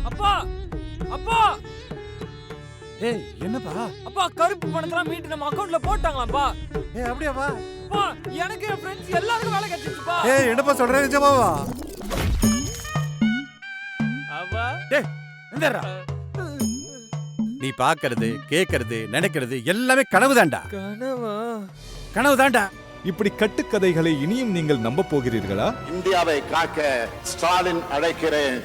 அப்பா அப்பா ஏய் என்னப்பா? அப்பா கருப்பு பணத்தெல்லாம் மீட்டு நம்ம அக்கவுண்ட்ல போட்டாங்களாப்பா. ஏய் அப்படியாப்பா? அப்பா எனக்கு என் ஃப்ரெண்ட்ஸ் எல்லாருக்கும் வேலை கிடைச்சிருச்சுப்பா. ஏய் என்னப்பா சொல்ற நிஜமாவா? அப்பா டேய் எந்தடா? நீ பாக்குறது கேக்குறது நினைக்கிறது எல்லாமே கனவுதான்டா. கனவா? கனவுதான்டா. இப்படி கட்டுக்கதைகளை இனியும் நீங்கள் நம்ப போகிறீர்களா? இந்தியாவை காக்க ஸ்டாலின் அழைக்கிறேன்.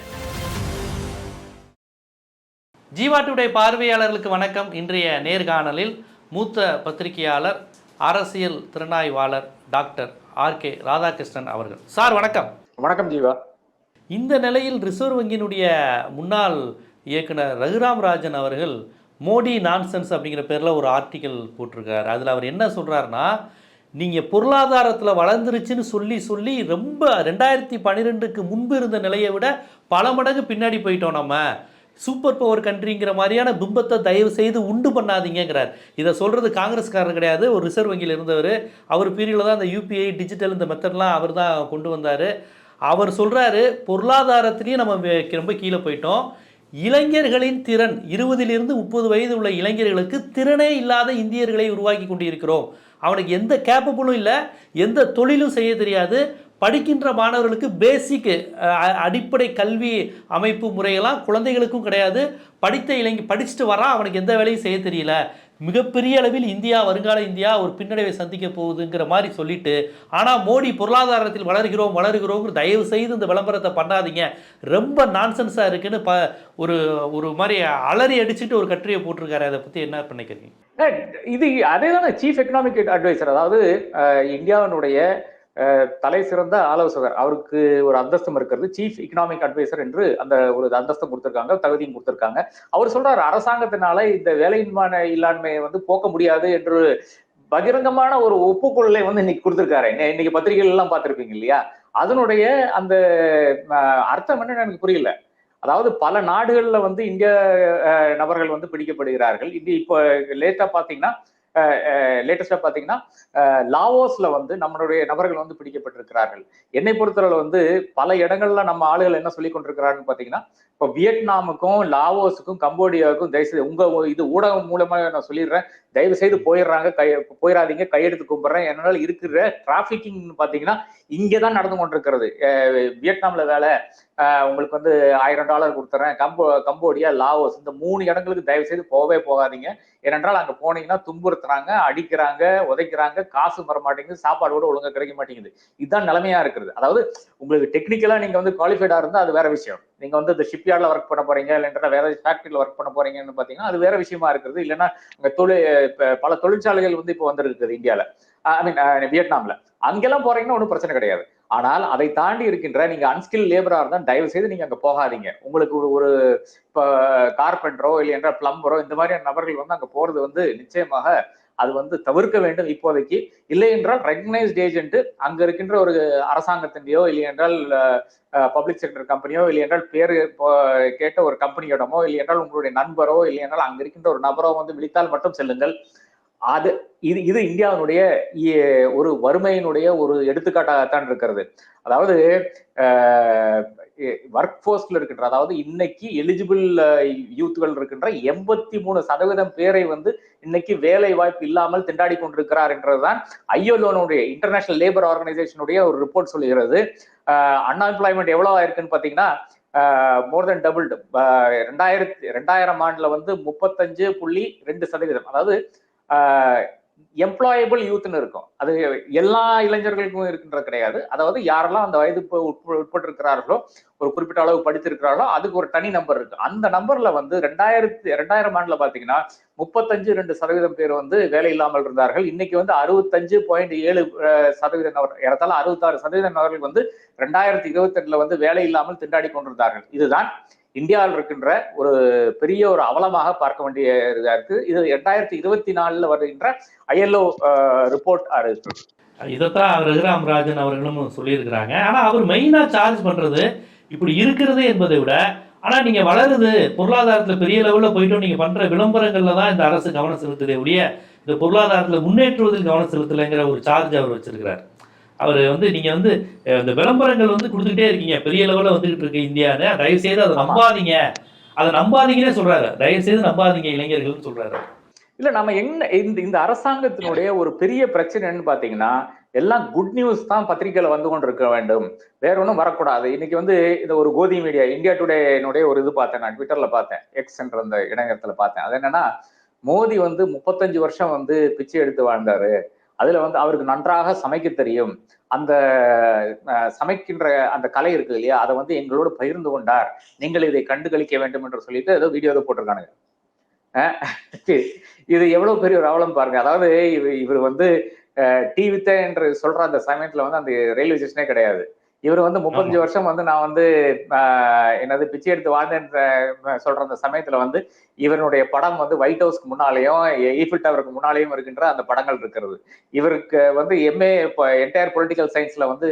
ஜீவா டுடே பார்வையாளர்களுக்கு வணக்கம். இன்றைய நேர்காணலில் மூத்த பத்திரிகையாளர், அரசியல் திறனாய்வாளர் டாக்டர் ஆர்.கே. ராதாகிருஷ்ணன் அவர்கள். சார் வணக்கம். வணக்கம் ஜீவா. இந்த நிலையில் ரிசர்வ் வங்கியினுடைய முன்னாள் இயக்குனர் ரகுராம் ராஜன் அவர்கள் மோடி நான்சென்ஸ் அப்படிங்கிற பேரில் ஒரு ஆர்டிக்கல் போட்டிருக்காரு. அதில் அவர் என்ன சொல்கிறாருன்னா, நீங்கள் பொருளாதாரத்தில் வளர்ந்துருச்சுன்னு சொல்லி ரொம்ப 2012க்கு முன்பு இருந்த நிலையை விட பல மடங்கு பின்னாடி போயிட்டோம், நம்ம சூப்பர் பவர் கண்ட்ரிங்கிற மாதிரியான பிம்பத்தை தயவு செய்து உண்டு பண்ணாதீங்கிறார். இதை சொல்கிறது காங்கிரஸ்காரர் கிடையாது, ஒரு ரிசர்வ் வங்கியில் இருந்தவர். அவர் பீரியடில் தான் இந்த யூபிஐ டிஜிட்டல் இந்த மெத்தட்லாம் அவர் தான் கொண்டு வந்தார். அவர் சொல்கிறாரு, பொருளாதாரத்திலையும் நம்ம ரொம்ப கீழே போயிட்டோம். இளைஞர்களின் திறன், 20லிருந்து 30 வயது உள்ள இளைஞர்களுக்கு திறனே இல்லாத இந்தியர்களை உருவாக்கி கொண்டிருக்கிறோம். அவனுக்கு எந்த கேப்பபிளும் இல்லை, எந்த தொழிலும் செய்ய தெரியாது. படிக்கின்ற மாணவர்களுக்கு பேசிக் அடிப்படை கல்வி அமைப்பு முறையெல்லாம் குழந்தைகளுக்கும் கிடையாது. படிச்சுட்டு வரான், அவனுக்கு எந்த வேலையும் செய்ய தெரியல. மிகப்பெரிய அளவில் இந்தியா, வருங்கால இந்தியா ஒரு பின்னடைவை சந்திக்க போகுதுங்கிற மாதிரி சொல்லிட்டு, ஆனால் மோடி பொருளாதாரத்தில் வளருகிறோங்கிற தயவு செய்து இந்த விளம்பரத்தை பண்ணாதீங்க, ரொம்ப நான்சென்ஸாக இருக்குன்னு ஒரு மாதிரி அலறி அடிச்சுட்டு ஒரு கட்டுரையை போட்டிருக்காரு. அதை பற்றி என்ன பண்ணிக்கிறீங்க? இது அதே தானே சீஃப் எக்கனாமிக் அட்வைசர், அதாவது இந்தியாவினுடைய தலை சிறந்த ஆலோசகர், அவருக்கு ஒரு அந்தஸ்தம் இருக்கிறது. சீஃப் எக்கனாமிக் அட்வைசர் என்று அந்த ஒரு அந்தஸ்தம் கொடுத்திருக்காங்க, தகுதியும் கொடுத்திருக்காங்க. அவர் சொல்றாரு, அரசாங்கத்தினால இந்த இல்லாண்மையை போக்க முடியாது என்று பகிரங்கமான ஒரு ஒப்புக்கொள்ளலை இன்னைக்கு கொடுத்திருக்காரு. இன்னைக்கு பத்திரிகைகள் எல்லாம் பார்த்திருப்பீங்க இல்லையா? அதனுடைய அந்த அர்த்தம் என்னன்னு எனக்கு புரியல. அதாவது பல நாடுகள்ல இந்திய நபர்கள் பிடிக்கப்படுகிறார்கள். இது இப்போ லேட்டஸ்டா பாத்தீங்கன்னா லாவோஸ்ல நம்மளுடைய நபர்கள் பிடிக்கப்பட்டிருக்கிறார்கள். என்னை பொறுத்தவரை பல இடங்கள்ல நம்ம ஆளுகள் என்ன சொல்லி கொண்டிருக்கிறார்கள் பாத்தீங்கன்னா, இப்போ வியட்நாமுக்கும் லாவோஸுக்கும் கம்போடியாவுக்கும் தயவுசெய்து இது ஊடகம் மூலமா நான் சொல்லிடுறேன், தயவு செய்து போயிடாதீங்க, கையெடுத்து கும்பிடுறேன். என்னால் இருக்கிற டிராபிகிங் பாத்தீங்கன்னா இங்கதான் நடந்து கொண்டிருக்கிறது. வியட்நாம்ல வேலை, உங்களுக்கு $1000 கொடுத்துறேன். கம்போடியா, லாவோஸ், இந்த 3 இடங்களுக்கு தயவு செய்து போகாதீங்க. ஏனென்றால் அங்க போனீங்கன்னா துன்புறுத்துறாங்க, அடிக்கிறாங்க, உதைக்கிறாங்க, காசு வர மாட்டேங்குது, சாப்பாடு கூட ஒழுங்கா கிடைக்க மாட்டேங்குது. இதுதான் நிலைமையா இருக்கிறது. அதாவது உங்களுக்கு டெக்னிக்கலா நீங்க குவாலிஃபைடா இருந்தா அது வேற விஷயம். நீங்க இந்த ஷிப்யார்ட்ல ஒர்க் பண்ண போறீங்க, இல்லைன்னா வேற ஃபேக்டரியில ஒர்க் பண்ண போறீங்கன்னு பாத்தீங்கன்னா அது வேற விஷயமா இருக்கிறது. இல்லைன்னா பல தொழிற்சாலைகள் இப்போ வந்திருக்குது இந்தியால, வியட்நாம்ல. அங்கெல்லாம் போறீங்கன்னா ஒன்றும் பிரச்சனை கிடையாது. ஆனால் அதை தாண்டி இருக்கின்ற நீங்க அன்ஸ்கில் லேபரா இருந்தா தயவு செய்து நீங்க அங்க போகாதீங்க. உங்களுக்கு ஒரு இப்போ கார்பெண்டரோ இல்லையென்ற பிளம்பரோ இந்த மாதிரியான நபர்கள் அங்க போறது நிச்சயமாக அது தவிர்க்க வேண்டும் இப்போதைக்கு. இல்லை என்றால் ரெகனைஸ்ட் ஏஜென்ட் அங்க இருக்கின்ற ஒரு அரசாங்கத்தின்டையோ இல்லை என்றால் பப்ளிக் செக்டர் கம்பெனியோ இல்லை என்றால் பேரு கேட்ட ஒரு கம்பெனியோடமோ இல்லை என்றால் உங்களுடைய நண்பரோ இல்லை என்றால் அங்க இருக்கின்ற ஒரு நபரோ விழித்தால் மட்டும் செல்லுங்கள். இது இந்தியாவினுடைய ஒரு வறுமையினுடைய ஒரு எடுத்துக்காட்டாகத்தான் இருக்கிறது. அதாவது ஒர்க் போர்ஸ்ல இருக்கின்ற, அதாவது இன்னைக்கு எலிஜிபிள் யூத்துகள் இருக்கின்ற 83% பேரை இன்னைக்கு வேலை வாய்ப்பு இல்லாமல் திண்டாடி கொண்டிருக்கிறார் என்றதுதான் ஐஎல்ஓனுடைய, இன்டர்நேஷனல் லேபர் ஆர்கனைசேஷனுடைய ஒரு ரிப்போர்ட் சொல்லுகிறது. அன்எம்ப்ளாய்மெண்ட் எவ்வளவு ஆயிருக்குன்னு பாத்தீங்கன்னா மோர் தென் டபுள்டு. 2000 ஆண்டுல 35.2%. அதாவது எம்ப்ளாயபிள் யூத்னு இருக்கும். அது எல்லா இளைஞர்களுக்கும் இருக்கின்றது கிடையாது. அதாவது யாரெல்லாம் அந்த வயது உட்பட்டு இருக்கிறார்களோ, ஒரு குறிப்பிட்ட அளவு படித்திருக்கிறார்களோ அதுக்கு ஒரு தனி நம்பர் இருக்கு. அந்த நம்பர்ல 2000 ஆண்டுல பாத்தீங்கன்னா 35.2% பேர் வேலை இல்லாமல் இருந்தார்கள். இன்னைக்கு 65.7% நபர், ஏறத்தாழ 66% நபர்கள் 2022ல வேலை இல்லாமல் திண்டாடி கொண்டிருந்தார்கள். இதுதான் இந்தியாவில் இருக்கின்ற ஒரு பெரிய ஒரு அவலமாக பார்க்க வேண்டியதா இருக்கு. இது 2024ல வருகின்ற ஐஎல்ஓ ரிப்போர்ட் இருக்கு. இதைத்தான் ரகுராம் ராஜன் அவர்களும் சொல்லியிருக்கிறாங்க. ஆனா அவர் மெயினா சார்ஜ் பண்றது இப்படி இருக்கிறது என்பதை விட, ஆனா நீங்க வளருது, பொருளாதாரத்துல பெரிய லெவல்ல போயிட்டோம், நீங்க பண்ற விளம்பரங்கள்ல தான் இந்த அரசு கவனம் செலுத்துதே ஒழிய இந்த பொருளாதாரத்துல முன்னேற்றுவதில் கவனம் செலுத்தலைங்கிற ஒரு சார்ஜ் அவர் வச்சிருக்கிறார். அவர் நீங்க இந்த விளம்பரங்கள் கொடுத்துக்கிட்டே இருக்கீங்க, பெரிய லெவலில் வந்துகிட்டு இருக்கு இந்தியான்னு, தயவு செய்து அதை நம்பாதீங்க அதை நம்பாதீங்கன்னு சொல்றாரு. தயவு செய்து நம்பாதீங்க இளைஞர்கள்னு சொல்றாரு. இல்ல நம்ம என்ன இந்த அரசாங்கத்தினுடைய ஒரு பெரிய பிரச்சனைன்னு பாத்தீங்கன்னா எல்லாம் குட் நியூஸ் தான் பத்திரிகையில வந்து கொண்டிருக்க வேண்டும், வேற ஒன்றும் வரக்கூடாது. இன்னைக்கு வந்து இந்த ஒரு கோதி மீடியா இந்தியா டுடேனுடைய ஒரு இது பார்த்தேன், நான் ட்விட்டர்ல பார்த்தேன், எக்ஸ் என்ற அந்த இணையத்துல பார்த்தேன். அது என்னன்னா, மோடி வந்து 35 வருஷம் வந்து பிச்சை எடுத்து வாழ்ந்தாரு, அதுல வந்து அவருக்கு நன்றாக சமைக்க தெரியும், அந்த சமைக்கின்ற அந்த கலை இருக்கு இல்லையா, அதை வந்து எங்களோடு பகிர்ந்து கொண்டார், நீங்கள் இதை கண்டுகளிக்க வேண்டும் என்று சொல்லிட்டு ஏதோ வீடியோ போட்டிருக்கானுங்க. இது எவ்வளவு பெரிய ஒரு அவலம் பாருங்க. அதாவது இவர் வந்து டி வித்த என்று சொல்ற அந்த சமயத்துல வந்து அந்த ரயில்வே ஸ்டேஷனே கிடையாது. இவர் வந்து 35 வருஷம் வந்து நான் வந்து என்னது பிச்சை எடுத்து வாழ்ந்தேன் சொல்ற அந்த சமயத்துல வந்து இவருடைய படம் வந்து ஒயிட் ஹவுஸ்க்கு முன்னாலேயும் ஈஃபில் டவருக்கு முன்னாலேயும் இருக்கின்ற அந்த படங்கள் இருக்கிறது. இவருக்கு வந்து எம்ஏ என்டையர் பொலிட்டிக்கல் சயின்ஸ்ல வந்து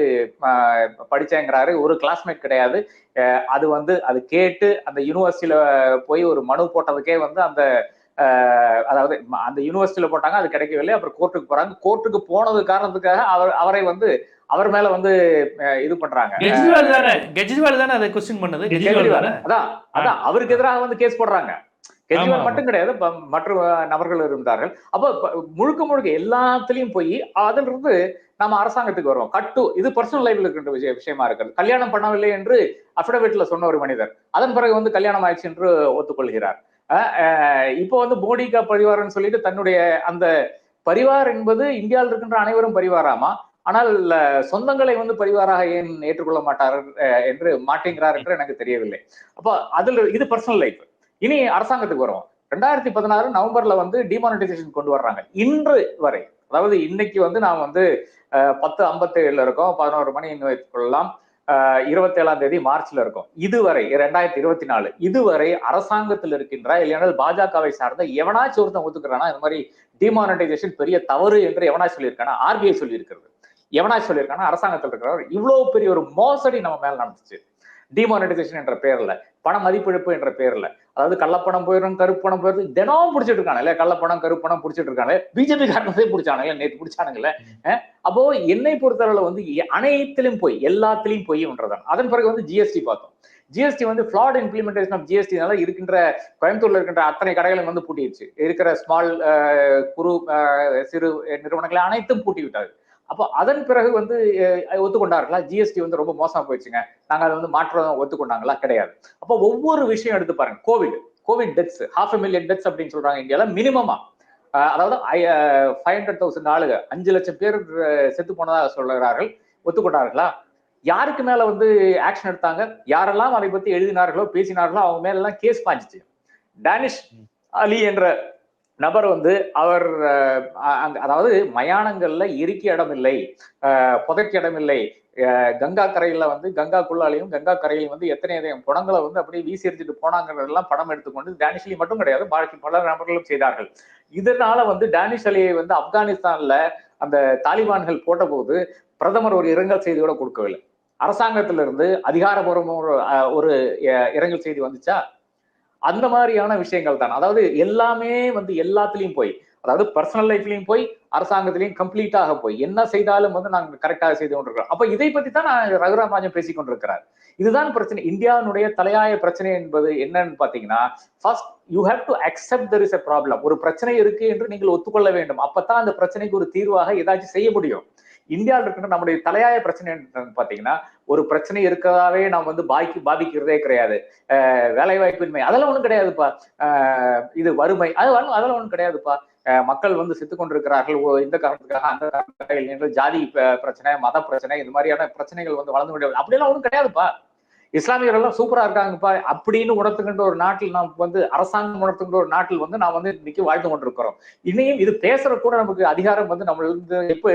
படிச்சேங்கிறாரு, ஒரு கிளாஸ்மேட் கிடையாது. அது வந்து அது கேட்டு அந்த யூனிவர்சிட்டியில போய் ஒரு மனு போட்டதுக்கே வந்து அந்த அதாவது அந்த யூனிவர்சிட்டியில போட்டாங்க, அது கிடைக்கவில்லை. அப்புறம் கோர்ட்டுக்கு போறாங்க. கோர்ட்டுக்கு போனது காரணத்துக்காக அவரை வந்து அவர் மேல வந்து இது பண்றாங்க. கெஜ்ரிவால் தானே அதை क्वेश्चन பண்ணது. கெஜ்ரிவால் தானே அதான் அவருக்கு எதிராக வந்து கேஸ் போடுறாங்க. கெஜ்ரிவால் மட்டும் கிடையாது, மற்ற நபர்கள் இருந்தார்கள். அப்ப முழுக்க எல்லாத்துலயும் போய் அதுல இருந்து நம்ம அரசாங்கத்துக்கு வருவோம். இது பர்சனல் லைஃப்ல இருக்கின்ற விஷயமா இருக்கிறது. கல்யாணம் பண்ணவில்லை என்று அபிடவிட்ல சொன்ன ஒரு மனிதர் அதன் பிறகு வந்து கல்யாணம் ஆயிடுச்சு என்று ஒத்துக்கொள்கிறார். இப்போ வந்து மோடிகா பரிவாரன்னு சொல்லிட்டு தன்னுடைய அந்த பரிவார் என்பது இந்தியாவில் இருக்கின்ற அனைவரும் பரிவாராமா, ஆனால் சொந்தங்களை வந்து பரிவாராக ஏன் ஏற்றுக்கொள்ள மாட்டேங்கிறார் என்று எனக்கு தெரியவில்லை. அப்போ அதுல இது பர்சனல் லைஃப். இனி அரசாங்கத்துக்கு வருவோம். 2016 நவம்பர்ல வந்து டிமானிட்டைசேஷன் கொண்டு வர்றாங்க. இன்று வரை, அதாவது இன்னைக்கு வந்து நாம் வந்து 10:57 இருக்கோம், 11 மணி வைத்துக் கொள்ளலாம், 27ஆம் தேதி மார்ச்ல இருக்கும். இதுவரை 2024 இதுவரை அரசாங்கத்தில் இருக்கின்ற இல்லையானால் பாஜகவை சார்ந்த எவனாச்சும் ஒருத்தன் ஒத்துக்கிறானா இந்த மாதிரி டிமானிட்டைசேஷன் பெரிய தவறு என்று எவனாச்சும் சொல்லியிருக்கானா? ஆர்பிஐ சொல்லியிருக்கிறது. எவனாச்சும் சொல்லியிருக்கானா? அரசாங்கத்தில் இருக்கிறவர். இவ்வளவு பெரிய ஒரு மோசடி நம்ம மேல நடந்துச்சு டிமானிட்டைசேஷன் என்ற பேர்ல, பண மதிப்பிழப்பு என்ற பேர்ல. அதாவது கள்ளப்பணம் போயிடும், கருப்பணம் போயிடும், தினம் பிடிச்சிட்டு இருக்காங்க. கள்ளப்பணம் கருப்பணம் பிடிச்சிட்டு இருக்காங்க. பிஜேபி காரணத்தை பிடிச்சானுங்க, நேற்று பிடிச்சானுங்கல்ல. அப்போ என்னை பொறுத்தளவுல வந்து அனைத்திலும் போய் எல்லாத்திலையும் போய்ன்றதான். அதன் பிறகு வந்து ஜிஎஸ்டி பார்த்தோம். ஜிஎஸ்டி வந்து ஃபிளாட் இம்ப்ளிமெண்டேஷன் ஆஃப் ஜிஎஸ்டினால இருக்கின்ற கோயம்புத்தூர்ல இருக்கின்ற அத்தனை கடைகளும் வந்து பூட்டிடுச்சு. இருக்கிற ஸ்மால் குறு சிறு நிறுவனங்களை அனைத்தும் பூட்டி விட்டாரு. அப்போ அதன் பிறகு வந்து ஒத்துக்கொண்டார்களா? ஜிஎஸ்டி வந்து ரொம்ப மோசமா போயிடுச்சுங்க, நாங்க அதை வந்து மாற்றம் ஒத்துக்கொண்டாங்களா? கிடையாது. அப்போ ஒவ்வொரு விஷயம் எடுத்து பாருங்க. கோவிட் டெத்ஸ் 500,000 டெத்ஸ் அப்படின்னு சொல்றாங்க இந்தியால மினிமமா. அதாவது 500,000 ஆளுங்க, 5 லட்சம் பேர் செத்து போனதாக சொல்லுகிறார்கள். ஒத்துக்கொண்டார்களா? யாருக்கு மேல வந்து ஆக்ஷன் எடுத்தாங்க? யாரெல்லாம் அதை பத்தி எழுதினார்களோ பேசினார்களோ அவங்க மேல எல்லாம் கேஸ் பாஞ்சிச்சு. டேனிஷ் அலி என்ற நபர் வந்து அவர் அதாவது மயானங்கள்ல எரிக்க இடம் இல்லை, புதைக்க இடம் இல்லை, கங்கா கரையில வந்து கங்காக்குள்ளாலையும் கங்கா கரையிலும் வந்து எத்தனை படங்களை வந்து அப்படியே வீசி எரிஞ்சிட்டு போனாங்கிறதெல்லாம் படம் எடுத்துக்கொண்டு டேனிஷ் அலி மட்டும் கிடையாது, பாக்கி பல நபர்களும் செய்தார்கள். இதனால வந்து டேனிஷ் அலியை வந்து ஆப்கானிஸ்தான்ல அந்த தாலிபான்கள் போட்ட போது பிரதமர் ஒரு இரங்கல் செய்தியோட கொடுக்கவில்லை. அரசாங்கத்திலிருந்து அதிகாரபூர்வமாக ஒரு இரங்கல் செய்தி வந்துச்சா? அந்த மாதிரியான விஷயங்கள் தான். அதாவது எல்லாமே வந்து எல்லாத்துலயும் போய், அதாவது பர்சனல் லைஃப்லயும் போய், அரசாங்கத்திலையும் கம்ப்ளீட்டாக போய் என்ன செய்தாலும் வந்து நாங்க கரெக்டாக செய்து கொண்டிருக்கிறோம். அப்ப இதை பத்தி தான் நான் ரகுராம் ராஜன் பேசிக் கொண்டிருக்கிறார். இதுதான் பிரச்சனை. இந்தியாவுடைய தலையாய பிரச்சனை என்பது என்னன்னு பாத்தீங்கன்னா, first you have to accept there is a problem. ஒரு பிரச்சனை இருக்கு என்று நீங்கள் ஒத்துக்கொள்ள வேண்டும். அப்பதான் அந்த பிரச்சனைக்கு ஒரு தீர்வாக ஏதாச்சும் செய்ய முடியும். இந்தியாவில் இருக்கிற நம்முடைய தலையாய பிரச்சனை என்னன்னு பாத்தீங்கன்னா, ஒரு பிரச்சனை இருக்கிறதாவே நாம் வந்து பாதிக்கிறதே கிடையாது. வேலை வாய்ப்பின்மை அதெல்லாம் ஒண்ணும் கிடையாதுப்பா, இது வறுமை அதெல்லாம் ஒண்ணும் கிடையாதுப்பா, மக்கள் வந்து செத்து கொண்டிருக்கிறார்கள் இந்த காரணத்துக்காக அந்த காரணத்துக்காக, ஜாதி பிரச்சனை, மத பிரச்சனை, இது மாதிரியான பிரச்சனைகள் வந்து வளர்ந்து கொண்டே அப்படியெல்லாம் ஒண்ணும் கிடையாதுப்பா. இஸ்லாமியர்கள் எல்லாம் சூப்பரா இருக்காங்கப்பா அப்படின்னு உணர்த்துகின்ற ஒரு நாட்டில் நாம் வந்து, அரசாங்கம் உணர்த்துகின்ற ஒரு நாட்டில் வந்து நாம் வந்து இன்னைக்கு வாழ்ந்து கொண்டிருக்கிறோம். இன்னையும் இது பேசுற கூட நமக்கு அதிகாரம் வந்து நம்மள இருந்து எப்ப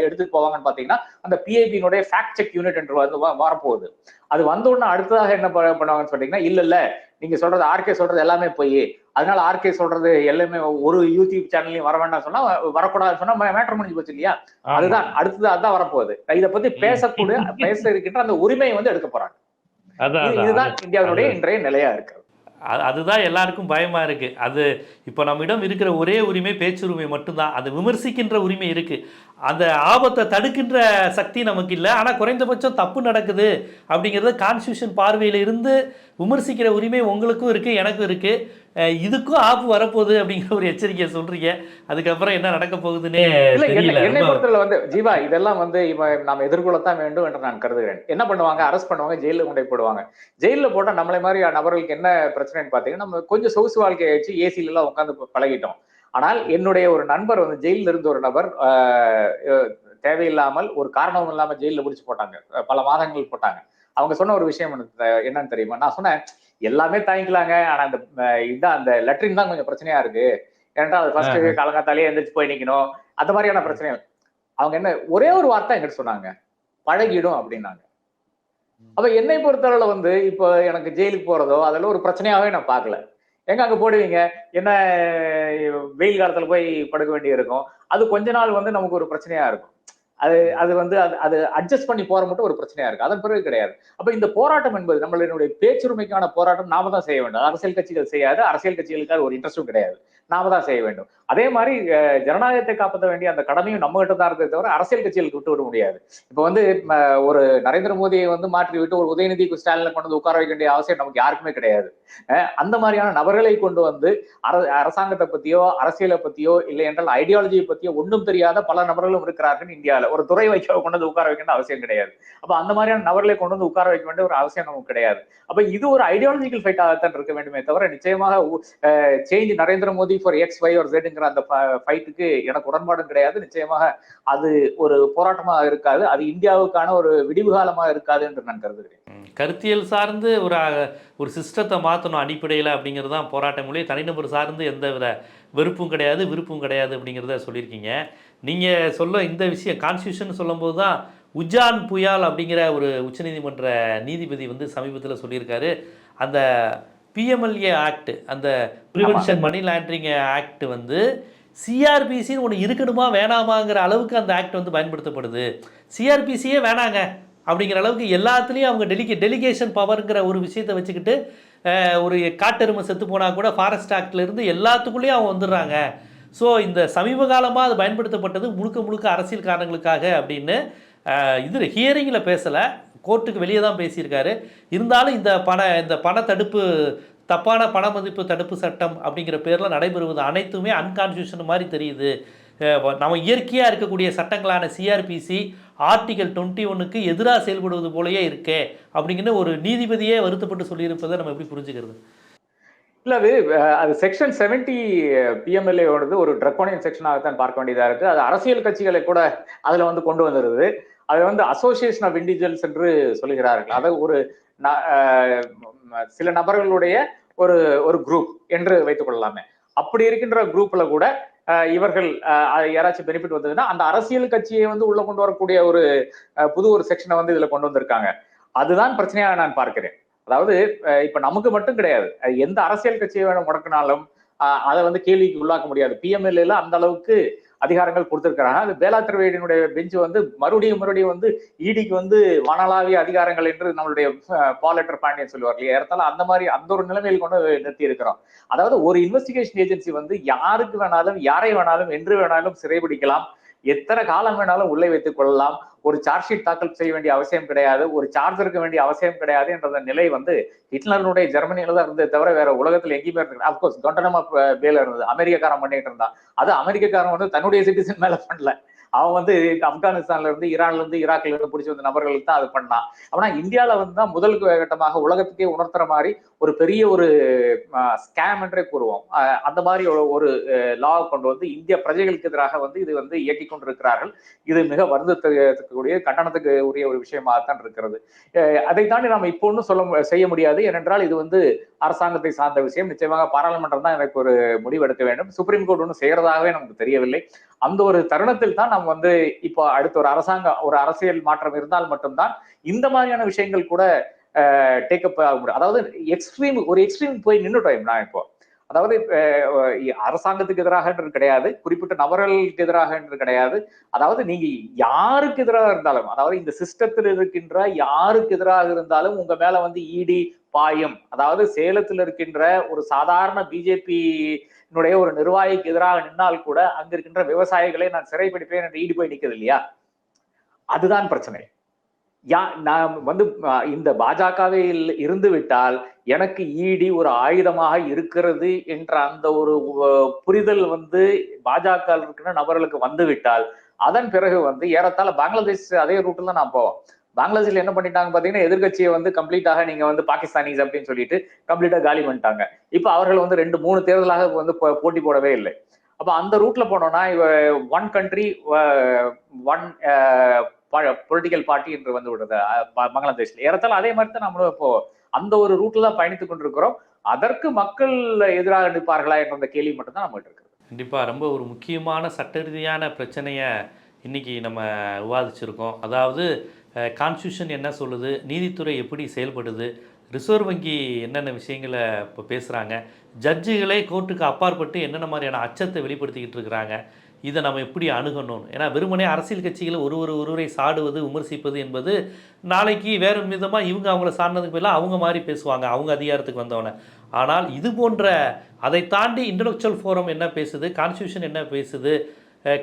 எடுத்து போவாங்கன்னு பாத்தீங்கன்னா, அந்த பிஐபியினுடைய ஃபேக்ட் செக் யூனிட் என்று வந்து வரப்போகுது. அது வந்த உடனே அடுத்ததாக என்ன பண்ணுவாங்கன்னு சொன்னீங்கன்னா, இல்ல நீங்க சொல்றது ஆர்கே சொல்றது எல்லாமே போய், அதனால ஆர்கே சொல்றது எல்லாமே ஒரு யூடியூப் சேனல்லையும் வர வேண்டாம் சொன்னா, வரக்கூடாதுன்னு சொன்னா மேட்டர் முடிஞ்சு போச்சு இல்லையா? அதுதான் அடுத்தது, அதுதான் வரப்போகுது. இதை பத்தி பேச இருக்கின்ற அந்த உரிமையை வந்து எடுக்க போறாங்க. இதுதான் இந்தியாவுடைய இன்றைய நிலையா இருக்கு. அதுதான் எல்லாருக்கும் பயமா இருக்கு. அது இப்போ நம்மிடம் இருக்கிற ஒரே உரிமை பேச்சுரிமை மட்டும்தான். அது விமர்சிக்கின்ற உரிமை இருக்கு. அந்த ஆபத்தை தடுக்கின்ற சக்தி நமக்கு இல்லை. ஆனால் குறைந்தபட்சம் தப்பு நடக்குது அப்படிங்கிறது கான்ஸ்டியூஷன் பார்வையில் இருந்து விமர்சிக்கிற உரிமை உங்களுக்கும் இருக்குது, எனக்கும் இருக்குது. இதுக்கும் ஆப்பு வரப்போகுது அப்படிங்கிற ஒரு எச்சரிக்கையை சொல்கிறீங்க. அதுக்கப்புறம் என்ன நடக்க போகுதுன்னே தெரியல. என்னை பொறுத்தவரை வந்து ஜீவா இதெல்லாம் வந்து நாம் எதிர்கொள்ளத்தான் வேண்டும் என்று நான் கருதுகிறேன். என்ன பண்ணுவாங்க, அரெஸ்ட் பண்ணுவாங்க, ஜெயிலில் கொண்டு போடுவாங்க. ஜெயிலில் போட்டால் நம்மளை மாதிரி நபர்களுக்கு என்ன பிரச்சனைன்னு பார்த்தீங்கன்னா, நம்ம கொஞ்சம் சொகுசு வாழ்க்கை ஆயிடுச்சு, ஏசில எல்லாம் உட்காந்து பழகிட்டோம். ஆனால் என்னுடைய ஒரு நண்பர் வந்து ஜெயிலில் இருந்த ஒரு நபர் தேவையில்லாமல் ஒரு காரணமும் இல்லாம ஜெயிலில் முடிச்சு போட்டாங்க, பல மாதங்கள் போட்டாங்க. அவங்க சொன்ன ஒரு விஷயம் என்னன்னு தெரியுமா? நான் சொன்னேன் எல்லாமே தாங்கிக்கலாங்க, ஆனா அந்த லெட்ரின் தான் கொஞ்சம் பிரச்சனையா இருக்கு. ஏன்னா அது ஃபர்ஸ்ட் காலங்காத்தாலேயே எந்திரிச்சு போய் நிக்கணும், அந்த மாதிரியான பிரச்சனைகள். அவங்க என்ன ஒரே ஒரு வார்த்தை என்கிட்ட சொன்னாங்க, பழகிடும் அப்படின்னாங்க. அப்ப என்னை பொறுத்தவரை வந்து இப்போ எனக்கு ஜெயிலுக்கு போறதோ அதெல்லாம் ஒரு பிரச்சனையாவே நான் பார்க்கல. எங்க அங்க போடுவீங்க, என்ன வெயில் காலத்துல போய் படுக்க வேண்டிய இருக்கும், அது கொஞ்ச நாள் வந்து நமக்கு ஒரு பிரச்சனையா இருக்கும். அது வந்து அது அட்ஜஸ்ட் பண்ணி போற மட்டும் ஒரு பிரச்சனையா இருக்கு, அதன் பிறகு கிடையாது. அப்ப இந்த போராட்டம் என்பது நம்மளுடைய பேச்சுரிமைக்கான போராட்டம் நாம தான் செய்ய வேண்டும். அரசியல் கட்சிகள் செய்யாது, அரசியல் கட்சிகளுக்கு ஒரு இன்ட்ரெஸ்டும் கிடையாது, நாம தான் செய்ய வேண்டும். அதே மாதிரி ஜனநாயகத்தை காப்பாற்ற வேண்டிய அந்த கடமையும் நம்ம கிட்ட தான் இருக்கிறத தவிர அரசியல் கட்சிகளுக்கு விட்டு விட முடியாது. இப்ப வந்து ஒரு நரேந்திர மோடியை வந்து மாற்றி விட்டு ஒரு உதயநிதி ஸ்டாலினை கொண்டு வந்து உட்கார வைக்க வேண்டிய அவசியம் நமக்கு யாருக்குமே கிடையாது. அந்த மாதிரியான நபர்களை கொண்டு வந்து அரசாங்கத்தை பத்தியோ அரசியலை பத்தியோ இல்லை என்றால் ஐடியாலஜியை பத்தியோ ஒன்றும் தெரியாத பல நபர்களும் இருக்கிறார்கள் இந்தியாவில். ஒரு துறை வைக்க கொண்டு வந்து உட்கார வைக்க வேண்டிய அவசியம் கிடையாது. அப்ப அந்த மாதிரியான நபர்களை கொண்டு வந்து உட்கார வைக்க வேண்டிய ஒரு அவசியம் நமக்கு கிடையாது. அப்ப இது ஒரு ஐடியாலஜிக்கல் ஃபைட்டாகத்தான் இருக்க வேண்டுமே தவிர நிச்சயமாக change Narendra Modi for X Y R ஜெட்ங்கிற அந்த ஃபைட்டுக்கு எனக்கு உடன்பாடும் கிடையாது. நிச்சயமாக அது ஒரு போராட்டமாக இருக்காது, அது இந்தியாவுக்கான ஒரு விடிவு காலமாக இருக்காது என்று நான் கருதுகிறேன். கருத்தியல் சார்ந்து ஒரு சிஸ்டத்தை மாற்றணும் அடிப்படையில் அப்படிங்கிறது தான் போராட்டம் மொழி. தனிநபர் சார்ந்து எந்த வித வெறுப்பும் கிடையாது, விருப்பும் கிடையாது அப்படிங்கிறத சொல்லியிருக்கீங்க. நீங்கள் சொல்ல இந்த விஷயம் கான்ஸ்டியூஷன் சொல்லும்போது தான் உஜான் புயால் அப்படிங்கிற ஒரு உச்சநீதிமன்ற நீதிபதி வந்து சமீபத்தில் சொல்லியிருக்காரு, அந்த பிஎம்எல்ஏ ஆக்ட், அந்த ப்ரிவென்ஷன் மணி லாண்ட்ரிங் ஆக்ட் வந்து சிஆர்பிசின்னு ஒன்று இருக்கணுமா வேணாமாங்கிற அளவுக்கு அந்த ஆக்ட் வந்து பயன்படுத்தப்படுது. சிஆர்பிசியே வேணாங்க அப்படிங்கிற அளவுக்கு எல்லாத்துலேயும் அவங்க டெலிகேஷன் பவருங்கிற ஒரு விஷயத்தை வச்சுக்கிட்டு ஒரு காட்டெருமை செத்து போனால் கூட ஃபாரஸ்ட் ஆக்ட்லேருந்து எல்லாத்துக்குள்ளேயும் அவங்க வந்துடுறாங்க. ஸோ இந்த சமீப காலமாக அது பயன்படுத்தப்பட்டது முழுக்க அரசியல் காரணங்களுக்காக அப்படின்னு இது ஹியரிங்கில் பேசலை, கோர்ட்டுக்கு வெளியே தான் பேசியிருக்காரு. இருந்தாலும் இந்த பண தடுப்பு, தப்பான பண மதிப்பு தடுப்பு சட்டம் அப்படிங்கிற பேரில் நடைபெறுவது அனைத்துமே அன்கான்ஸ்டியூஷன் மாதிரி தெரியுது. நம்ம இயற்கையாக இருக்கக்கூடிய சட்டங்களான சிஆர்பிசி ஆர்டிகல் 21க்கு எதிராக செயல்படுவது போலயே இருக்கே அப்படிங்கிற ஒரு நீதிபதியே வருத்தப்பட்டு சொல்லியிருப்பதை நம்ம எப்படி புரிஞ்சுக்கிறது? இல்ல அது செக்ஷன் 70 பிஎம்எல்ஏ ஒரு ட்ரக்கோனியன் செக்ஷனாகத்தான் பார்க்க வேண்டியதா இருக்கு. அது அரசியல் கட்சிகளை கூட அதுல வந்து கொண்டு வந்துருது. அது வந்து அசோசியேஷன் ஆஃப் இண்டிவிஜுவல்ஸ் என்று சொல்லுகிறார்கள். அதை ஒரு சில நபர்களுடைய ஒரு குரூப் என்று வைத்துக் கொள்ளலாமே. அப்படி இருக்கின்ற குரூப்ல கூட இவர்கள் யாராச்சும் பெனிஃபிட் வந்ததுன்னா அந்த அரசியல் கட்சியை வந்து உள்ள கொண்டு வரக்கூடிய புது ஒரு செக்ஷனை வந்து இதுல கொண்டு வந்திருக்காங்க. அதுதான் பிரச்சனையாக நான் பார்க்கிறேன். அதாவது இப்ப நமக்கு மட்டும் கிடையாது, எந்த அரசியல் கட்சியை வேணும் முடக்கினாலும் அதை வந்து கேள்விக்கு உள்ளாக்க முடியாது. பிஎம்எல்ஏல அந்த அளவுக்கு அதிகாரங்கள் கொடுத்திருக்கிறாங்க. அது பேலா திரிவேடியினுடைய பெஞ்ச் வந்து மறுபடியும் வந்து இடிக்கு வந்து வானளாவிய அதிகாரங்கள் என்று நம்மளுடைய பாலெட்டர் பாண்டியன் சொல்லுவார் இல்லையா, ஏறத்தாலும் அந்த மாதிரி அந்த ஒரு நிலைமையில் கொண்டு நிறுத்தி இருக்கிறோம். அதாவது ஒரு இன்வெஸ்டிகேஷன் ஏஜென்சி வந்து யாருக்கு வேணாலும் யாரை வேணாலும் என்று வேணாலும் சிறைபிடிக்கலாம், எத்தனை காலம் வேணாலும் உள்ளே வைத்துக் கொள்ளலாம், ஒரு சார்ஜ் ஷீட் தாக்கல் செய்ய வேண்டிய அவசியம் கிடையாது, ஒரு சார்ஜ் இருக்க வேண்டிய அவசியம் கிடையாது என்ற நிலை வந்து ஹிட்லருடைய ஜெர்மனியில தான் இருந்தது தவிர வேற உலகத்துல எங்கேயுமே இருக்கு. அப்கோர்ஸ் கொண்டனமா பேல இருந்தது, அமெரிக்காரன் பண்ணிட்டு இருந்தான். அது அமெரிக்காரன் வந்து தன்னுடைய சிட்டிசன் மேல பண்ணல, அவன் வந்து ஆப்கானிஸ்தான்ல இருந்து ஈரான்ல இருந்து ஈராக்ல இருந்து பிடிச்சி வந்த நபர்களுக்கு தான் அது பண்ணான். ஆனா இந்தியாவில வந்து தான் முதல் கட்டமாக உலகத்துக்கே உணர்த்துற மாதிரி ஒரு பெரிய ஒரு ஸ்கேம் என்றே கூறுவோம், அந்த மாதிரி ஒரு லா கொண்டு வந்து இந்திய பிரஜைகளுக்கு எதிராக வந்து இது வந்து இயக்கி கொண்டிருக்கிறார்கள். இது மிக வருந்தக்கூடிய கண்டனத்துக்கு உரிய ஒரு விஷயமாகத்தான் இருக்கிறது. அதை தாண்டி நாம் இப்போ ஒன்றும் செய்ய முடியாது. ஏனென்றால் இது வந்து அரசாங்கத்தை சார்ந்த விஷயம். நிச்சயமாக பாராளுமன்றம் தான் எனக்கு ஒரு முடிவு எடுக்க வேண்டும். சுப்ரீம் கோர்ட் ஒன்றும் செய்யறதாகவே நமக்கு தெரியவில்லை. அந்த ஒரு தருணத்தில் தான் நம்ம வந்து இப்போ அடுத்த ஒரு அரசியல் மாற்றம் இருந்தால் மட்டும்தான் இந்த மாதிரியான விஷயங்கள் கூட டேக்கப் ஆக முடியும். அதாவது எக்ஸ்ட்ரீம் போய் நின்றுட்டோம் நான் இப்போ. அதாவது அரசாங்கத்துக்கு எதிராக என்று கிடையாது, குறிப்பிட்ட நபர்களுக்கு எதிராக என்று கிடையாது. அதாவது நீங்க யாருக்கு எதிராக இருந்தாலும், அதாவது இந்த சிஸ்டத்தில் இருக்கின்ற யாருக்கு எதிராக இருந்தாலும் உங்க மேல வந்து இடி பாயும், அதாவது சேலத்தில் இருக்கின்ற ஒரு சாதாரண பிஜேபி ஒரு நிர்வாகிக்கு எதிராக நின்னால் கூட அங்க இருக்கின்ற விவசாயிகளை நான் சிறைப்பிடிப்பேன் என்று ஈடு போய் நிற்கிறது இல்லையா? அதுதான் பிரச்சனை. நான் வந்து இந்த பாஜகவை இருந்து விட்டால் எனக்கு ஈடி ஒரு ஆயுதமாக இருக்கிறது என்ற அந்த ஒரு புரிதல் வந்து பாஜக இருக்கிற நபர்களுக்கு வந்து விட்டால் அதன் பிறகு வந்து ஏறத்தாழ பங்களாதேஷ் அதே ரூட்ல தான் நான் போவோம். பங்களாதேஷ்ல என்ன பண்ணிட்டாங்க பாத்தீங்கன்னா, எதிர்கட்சியை வந்து கம்ப்ளீட்டாக நீங்க வந்து பாகிஸ்தானிஸ் அப்படின்னு சொல்லிட்டு கம்ப்ளீட்டா காலி பண்ணிட்டாங்க. இப்ப அவர்கள் வந்து 2-3 தேர்தலாக வந்து போட்டி போடவே இல்லை. அப்ப அந்த ரூட்ல போனோம்னா one country one political party என்று வந்து விடுறது பங்களாதேஷ்ல. ஏறத்தாழ அதே மாதிரி தான் நம்மளும் இப்போ அந்த ஒரு ரூட்ல தான் பயணித்துக் கொண்டிருக்கிறோம். அதற்கு மக்கள் எதிராக நிற்பார்களா என்ற அந்த கேள்வி மட்டும் தான் நம்மகிட்ட இருக்கு. கண்டிப்பாக ரொம்ப ஒரு முக்கியமான சட்ட ரீதியான பிரச்சனையை இன்றைக்கி நம்ம விவாதிச்சிருக்கோம். அதாவது கான்ஸ்டியூஷன் என்ன சொல்லுது, நீதித்துறை எப்படி செயல்படுது, ரிசர்வ் வங்கி என்னென்ன விஷயங்களை இப்போ பேசுகிறாங்க, ஜட்ஜுகளே கோர்ட்டுக்கு அப்பாற்பட்டு என்னென்ன மாதிரியான அச்சத்தை வெளிப்படுத்திக்கிட்டு இருக்கிறாங்க, இதை நம்ம எப்படி அணுகணும். ஏன்னா வெறுமனே அரசியல் கட்சிகளை ஒருவரை சாடுவது விமர்சிப்பது என்பது நாளைக்கு வேறு விதமாக இவங்க அவங்கள சாடினதுக்கு பதிலாக அவங்க மாதிரி பேசுவாங்க அவங்க அதிகாரத்துக்கு வந்தவொடனே. ஆனால் இது போன்ற அதை தாண்டி இன்டலெக்சுவல் ஃபோரம் என்ன பேசுது, கான்ஸ்டியூஷன் என்ன பேசுது,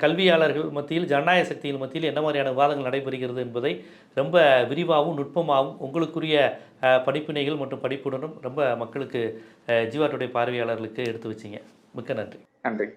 கல்வியாளர்கள் மத்தியில் ஜனநாயக சக்திகள் மத்தியில் என்ன மாதிரியான விவாதங்கள் நடைபெறுகிறது என்பதை ரொம்ப விரிவாகவும் நுட்பமாகவும் உங்களுக்குரிய படிப்பினைகள் மற்றும் படிப்புடனும் ரொம்ப மக்களுக்கு ஜீவா டுடே பார்வையாளர்களுக்கு எடுத்து வச்சிங்க. மிக்க நன்றி. நன்றி.